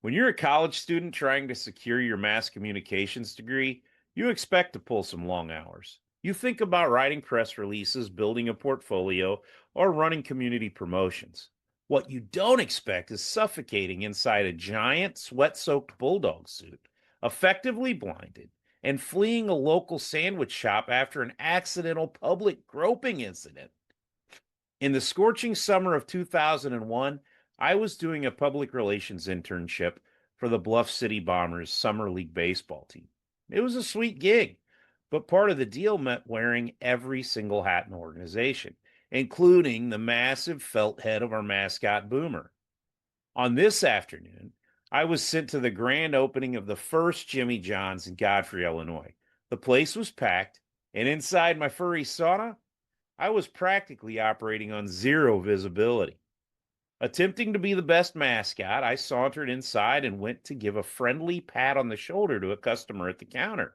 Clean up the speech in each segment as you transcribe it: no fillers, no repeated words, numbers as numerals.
When you're a college student trying to secure your mass communications degree, you expect to pull some long hours. You think about writing press releases, building a portfolio, or running community promotions. What you don't expect is suffocating inside a giant, sweat soaked bulldog suit, effectively blinded, and fleeing a local sandwich shop after an accidental public groping incident. In the scorching summer of 2001, I was doing a public relations internship for the Bluff City Bombers Summer League baseball team. It was a sweet gig, but part of the deal meant wearing every single hat in the organization, including the massive felt head of our mascot, Boomer. On this afternoon, I was sent to the grand opening of the first Jimmy John's in Godfrey, Illinois. The place was packed, and inside my furry sauna, I was practically operating on zero visibility. Attempting to be the best mascot, I sauntered inside and went to give a friendly pat on the shoulder to a customer at the counter.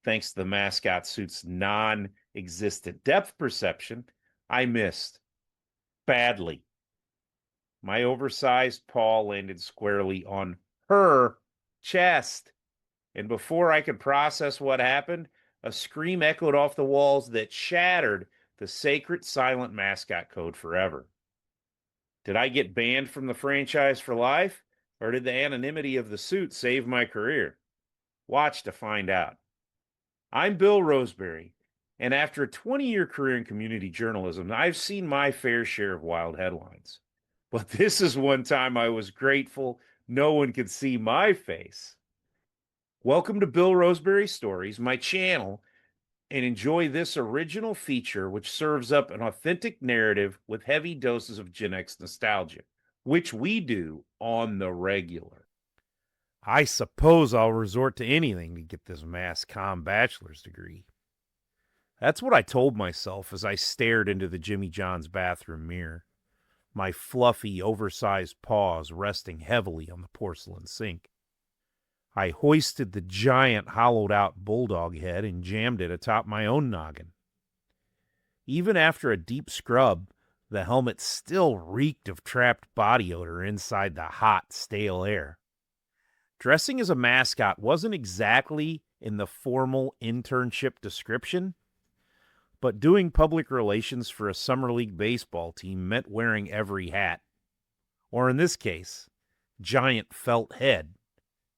Thanks to the mascot suit's non existent depth perception, I missed badly. My oversized paw landed squarely on her chest. And before I could process what happened, a scream echoed off the walls that shattered the sacred silent mascot code forever. Did I get banned from the franchise for life, or did the anonymity of the suit save my career? Watch to find out. I'm Bill Roseberry, and after a 20-year career in community journalism, I've seen my fair share of wild headlines. But this is one time I was grateful no one could see my face. Welcome to Bill Roseberry Stories, my channel, and enjoy this original feature which serves up an authentic narrative with heavy doses of Gen X nostalgia, which we do on the regular. I suppose I'll resort to anything to get this mass comm bachelor's degree. That's what I told myself as I stared into the Jimmy John's bathroom mirror, my fluffy, oversized paws resting heavily on the porcelain sink. I hoisted the giant hollowed-out bulldog head and jammed it atop my own noggin. Even after a deep scrub, the helmet still reeked of trapped body odor inside the hot, stale air. Dressing as a mascot wasn't exactly in the formal internship description, but doing public relations for a summer league baseball team meant wearing every hat, or in this case, giant felt head,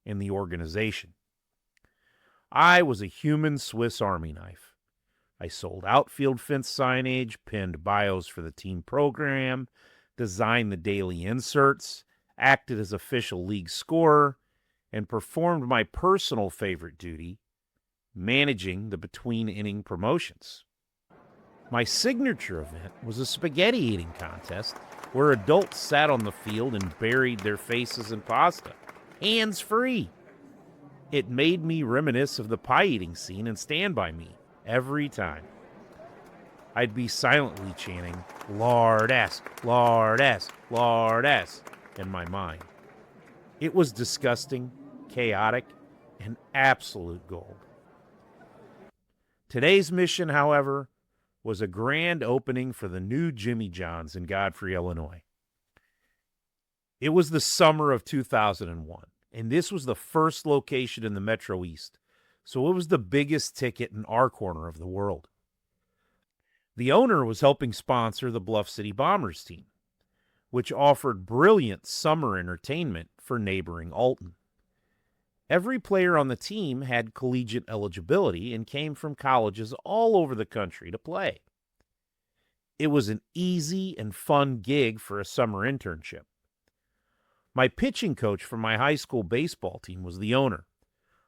in the organization. I was a human Swiss Army knife. I sold outfield fence signage, pinned bios for the team program, designed the daily inserts, acted as official league scorer, and performed my personal favorite duty, managing the between-inning promotions. My signature event was a spaghetti eating contest where adults sat on the field and buried their faces in pasta, hands-free. It made me reminisce of the pie-eating scene in Stand By Me every time. I'd be silently chanting, "Lord-ass, Lord-ass, Lord-ass," in my mind. It was disgusting, chaotic, and absolute gold. Today's mission, however, was a grand opening for the new Jimmy John's in Godfrey, Illinois. It was the summer of 2001, and this was the first location in the Metro East, so it was the biggest ticket in our corner of the world. The owner was helping sponsor the Bluff City Bombers team, which offered brilliant summer entertainment for neighboring Alton. Every player on the team had collegiate eligibility and came from colleges all over the country to play. It was an easy and fun gig for a summer internship. My pitching coach for my high school baseball team was the owner,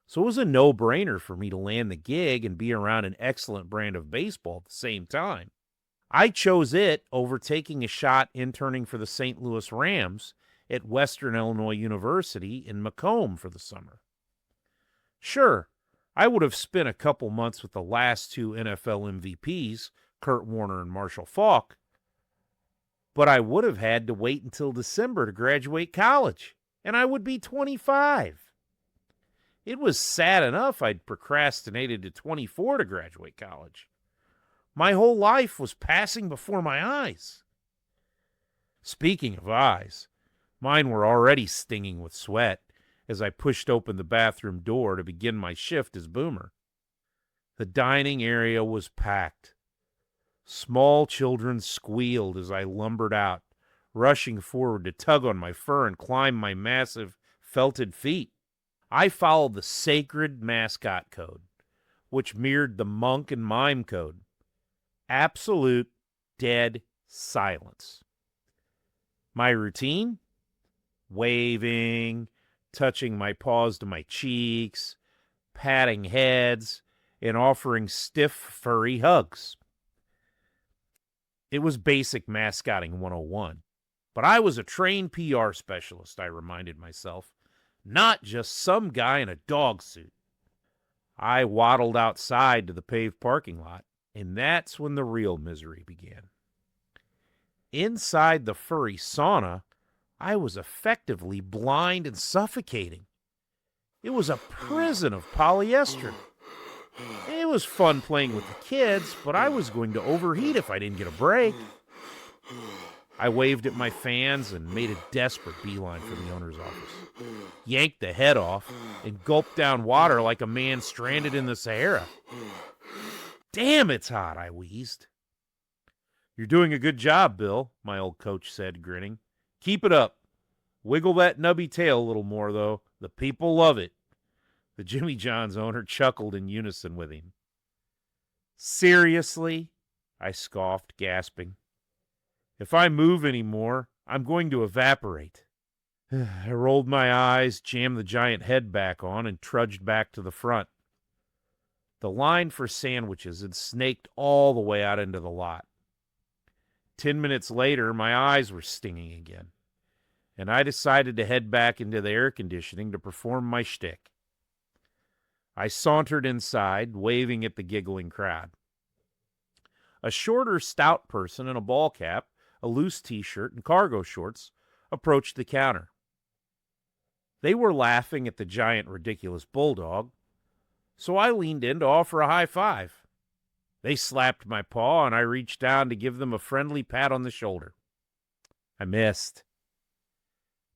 so it was a no-brainer for me to land the gig and be around an excellent brand of baseball at the same time. I chose it over taking a shot interning for the St. Louis Rams at Western Illinois University in Macomb for the summer. Sure, I would have spent a couple months with the last two NFL MVPs, Kurt Warner and Marshall Faulk, but I would have had to wait until December to graduate college, and I would be 25. It was sad enough I'd procrastinated to 24 to graduate college. My whole life was passing before my eyes. Speaking of eyes, Mine were already stinging with sweat as I pushed open the bathroom door to begin my shift as boomer. The dining area was packed. Small children squealed as I lumbered out, rushing forward to tug on my fur and climb my massive felted feet. I followed the sacred Mascot code, which mirrored the monk and mime code. Absolute dead silence. My routine? Waving, touching my paws to my cheeks, patting heads, and offering stiff, furry hugs. It was basic mascotting 101. But I was a trained PR specialist, I reminded myself, not just some guy in a dog suit. I waddled outside to the paved parking lot, and that's when the real misery began. Inside the furry sauna, I was effectively blind and suffocating. It was a prison of polyester. It was fun playing with the kids, but I was going to overheat if I didn't get a break. I waved at my fans and made a desperate beeline for the owner's office. Yanked the head off and gulped down water like a man stranded in the Sahara. Damn, it's hot, I wheezed. You're doing a good job, Bill, my old coach said, grinning. Keep it up. Wiggle that nubby tail a little more, though. The people love it. The Jimmy John's owner chuckled in unison with him. Seriously? I scoffed, gasping. If I move any more, I'm going to evaporate. I rolled my eyes, jammed the giant head back on, and trudged back to the front. The line for sandwiches had snaked all the way out into the lot. 10 minutes later, my eyes were stinging again, and I decided to head back into the air conditioning to perform my shtick. I sauntered inside, waving at the giggling crowd. A shorter, stout person in a ball cap, a loose t-shirt, and cargo shorts approached the counter. They were laughing at the giant, ridiculous bulldog, so I leaned in to offer a high five. They slapped my paw, and I reached down to give them a friendly pat on the shoulder. I missed.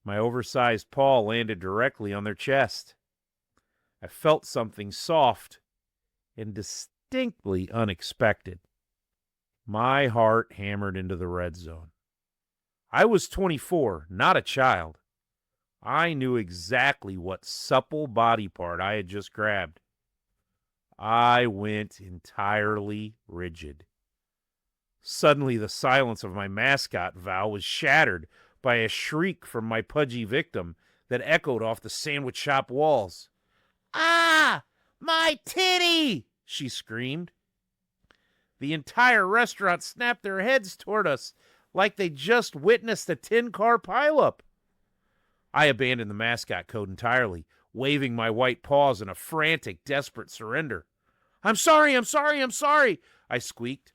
My oversized paw landed directly on their chest. I felt something soft and distinctly unexpected. My heart hammered into the red zone. I was 24, not a child. I knew exactly what supple body part I had just grabbed. I went entirely rigid. Suddenly, the silence of my mascot vow was shattered by a shriek from my pudgy victim that echoed off the sandwich shop walls. Ah! My titty! She screamed. The entire restaurant snapped their heads toward us like they just witnessed a 10-car pileup. I abandoned the mascot code entirely, waving my white paws in a frantic, desperate surrender. I'm sorry, I squeaked.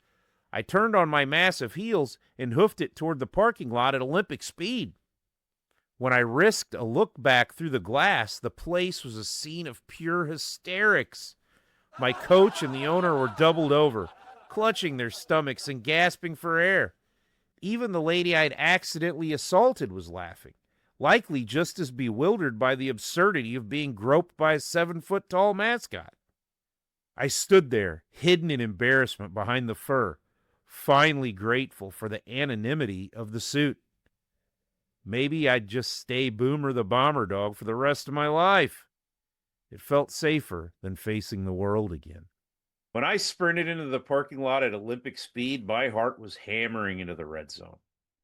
I turned on my massive heels and hoofed it toward the parking lot at Olympic speed. When I risked a look back through the glass, the place was a scene of pure hysterics. My coach and the owner were doubled over, clutching their stomachs and gasping for air. Even the lady I'd accidentally assaulted was laughing, likely just as bewildered by the absurdity of being groped by a 7-foot-tall mascot. I stood there, hidden in embarrassment behind the fur, finally grateful for the anonymity of the suit. Maybe I'd just stay Boomer the Bomber Dog for the rest of my life. It felt safer than facing the world again. When I sprinted into the parking lot at Olympic speed, my heart was hammering into the red zone.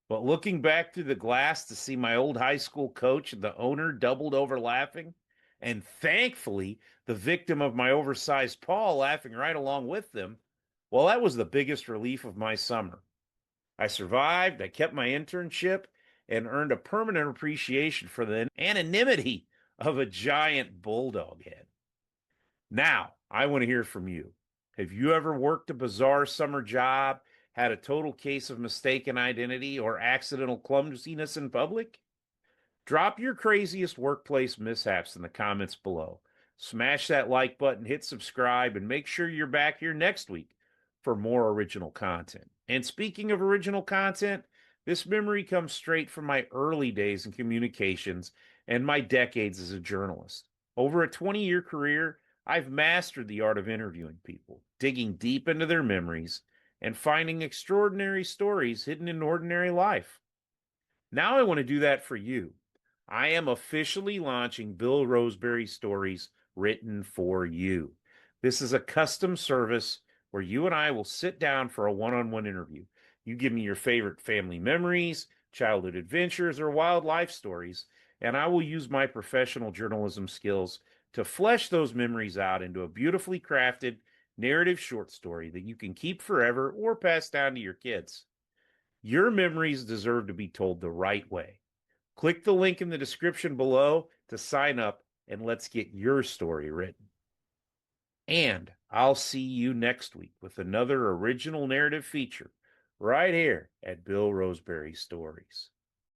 But looking back through the glass to see my old high school coach and the owner doubled over laughing, and thankfully the victim of my oversized paw laughing right along with them, well, that was the biggest relief of my summer. I survived, I kept my internship, and earned a permanent appreciation for the anonymity of a giant bulldog head. Now, I want to hear from you. Have you ever worked a bizarre summer job, had a total case of mistaken identity, or accidental clumsiness in public? Drop your craziest workplace mishaps in the comments below. Smash that like button, hit subscribe, and make sure you're back here next week for more original content. And speaking of original content, This memory comes straight from my early days in communications and my decades as a journalist. Over a 20-year career, I've mastered the art of interviewing people, digging deep into their memories, and finding extraordinary stories hidden in ordinary life. Now I want to do that for you. I am officially launching Bill Roseberry Stories Written for You. This is a custom service where you and I will sit down for a one-on-one interview. You give me your favorite family memories, childhood adventures, or wild life stories, and I will use my professional journalism skills to flesh those memories out into a beautifully crafted narrative short story that you can keep forever or pass down to your kids. Your memories deserve to be told the right way. Click the link in the description below to sign up and let's get your story written. And I'll see you next week with another original narrative feature right here at Bill Roseberry Stories.